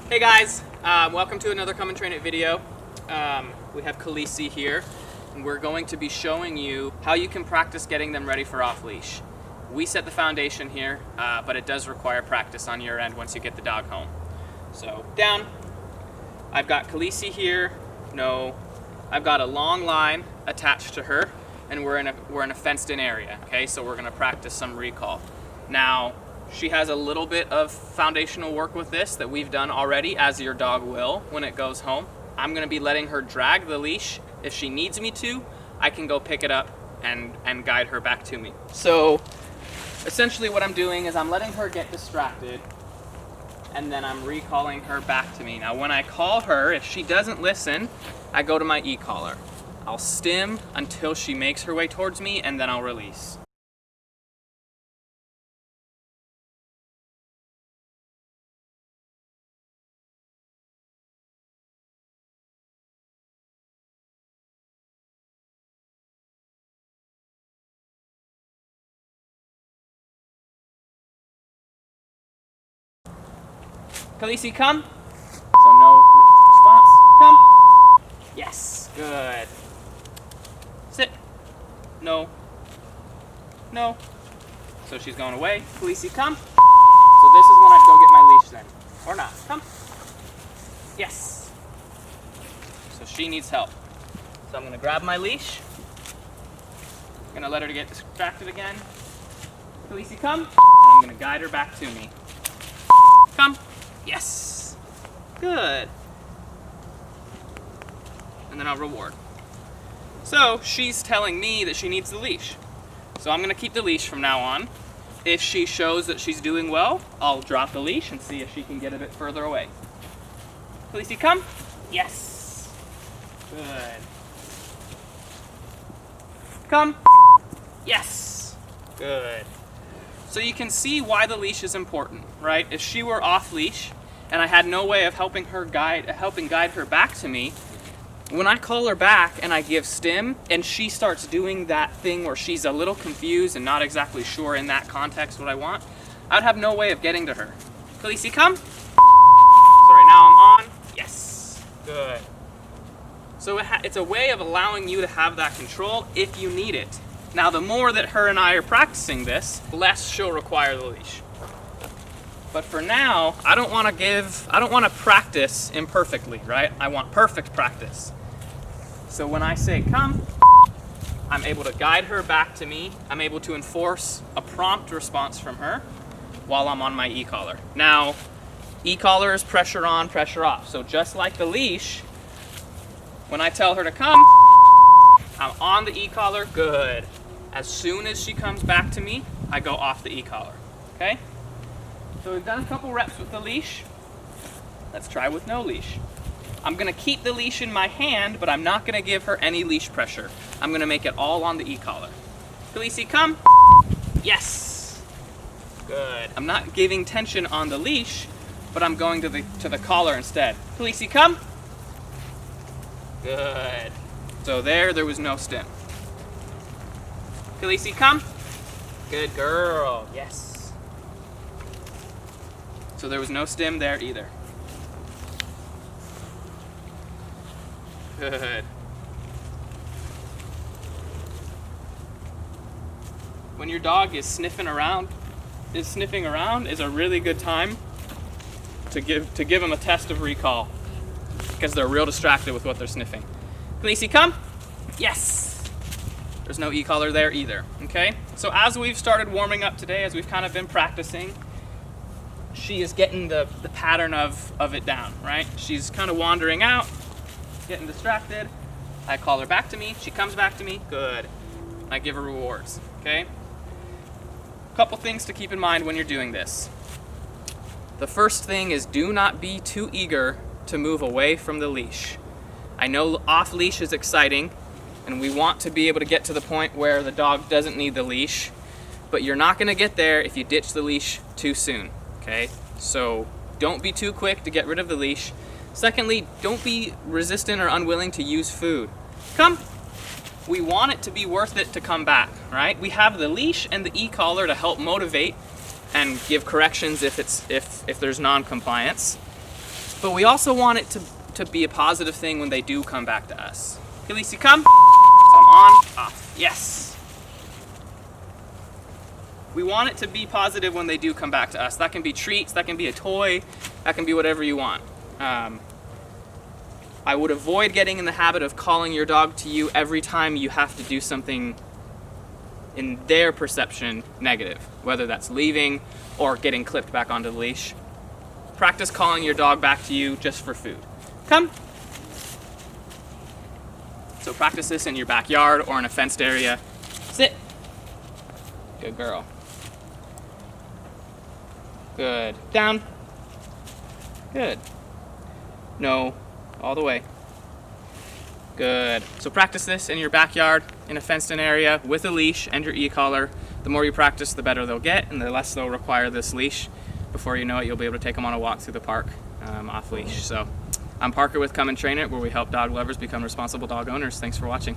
Hey guys, welcome to another Come and Train It video. We have Khaleesi here, and we're going to be showing you how you can practice getting them ready for off-leash. We set the foundation here, but it does require practice on your end once you get the dog home. So, down. I've got Khaleesi here. No, I've got a long line attached to her, and we're in a fenced-in area. Okay, so we're gonna practice some recall. Now, she has a little bit of foundational work with this that we've done already, as your dog will when it goes home. I'm gonna be letting her drag the leash. If she needs me to, I can go pick it up and guide her back to me. So essentially what I'm doing is I'm letting her get distracted, and then I'm recalling her back to me. Now when I call her, if she doesn't listen, I go to my e-collar. I'll stim until she makes her way towards me, and then I'll release. Khaleesi, come. So no response. Come. Yes. Good. Sit. No. No. So she's going away. Khaleesi, come. So this is when I go get my leash then. Or not. Come. Yes. So she needs help. So I'm going to grab my leash. I'm going to let her get distracted again. Khaleesi, come. And I'm going to guide her back to me. Come. Yes. Good. And then I'll reward. So she's telling me that she needs the leash. So I'm going to keep the leash from now on. If she shows that she's doing well, I'll drop the leash and see if she can get a bit further away. Khaleesi, come. Yes. Good. Come. Yes. Good. So you can see why the leash is important, right? If she were off leash and I had no way of helping guide her back to me, when I call her back and I give stim and she starts doing that thing where she's a little confused and not exactly sure in that context what I want, I'd have no way of getting to her. Khaleesi, come. So right now I'm on. Yes. Good. So it's a way of allowing you to have that control if you need it. Now, the more that her and I are practicing this, the less she'll require the leash. But for now, I don't want to practice imperfectly, right? I want perfect practice. So when I say come, I'm able to guide her back to me. I'm able to enforce a prompt response from her while I'm on my e-collar. Now, e-collar is pressure on, pressure off. So just like the leash, when I tell her to come, I'm on the e-collar. Good. As soon as she comes back to me, I go off the e-collar. Okay? So we've done a couple reps with the leash. Let's try with no leash. I'm going to keep the leash in my hand, but I'm not going to give her any leash pressure. I'm going to make it all on the e-collar. Khaleesi, come. Yes. Good. I'm not giving tension on the leash, but I'm going to the collar instead. Khaleesi, come. Good. So there was no stim. Khaleesi, come. Good girl. Yes. So there was no stim there either. Good. When your dog is sniffing around is a really good time to give them a test of recall, because they're real distracted with what they're sniffing. Khaleesi, come. Yes. There's no e-collar there either, okay? So as we've started warming up today, as we've kind of been practicing, she is getting the pattern of it down, right? She's kind of wandering out, getting distracted. I call her back to me. She comes back to me. Good. I give her rewards, okay? Couple things to keep in mind when you're doing this. The first thing is, do not be too eager to move away from the leash. I know off leash is exciting, and we want to be able to get to the point where the dog doesn't need the leash, but you're not going to get there if you ditch the leash too soon, okay? So don't be too quick to get rid of the leash. Secondly, don't be resistant or unwilling to use food. Come. We want it to be worth it to come back, right? We have the leash and the e-collar to help motivate and give corrections if there's non-compliance. but we also want it to be a positive thing when they do come back to us. Okay, Lacey, come. So I'm on, off. Yes. We want it to be positive when they do come back to us. That can be treats, that can be a toy, that can be whatever you want. I would avoid getting in the habit of calling your dog to you every time you have to do something in their perception negative, whether that's leaving or getting clipped back onto the leash. Practice calling your dog back to you just for food. Come. So practice this in your backyard or in a fenced area. Sit. Good girl. Good. Down. Good. No. All the way. Good. So practice this in your backyard, in a fenced-in area, with a leash and your e-collar. The more you practice, the better they'll get, and the less they'll require this leash. Before you know it, you'll be able to take them on a walk through the park off leash. So I'm Parker with Come and Train It, where we help dog lovers become responsible dog owners. Thanks for watching.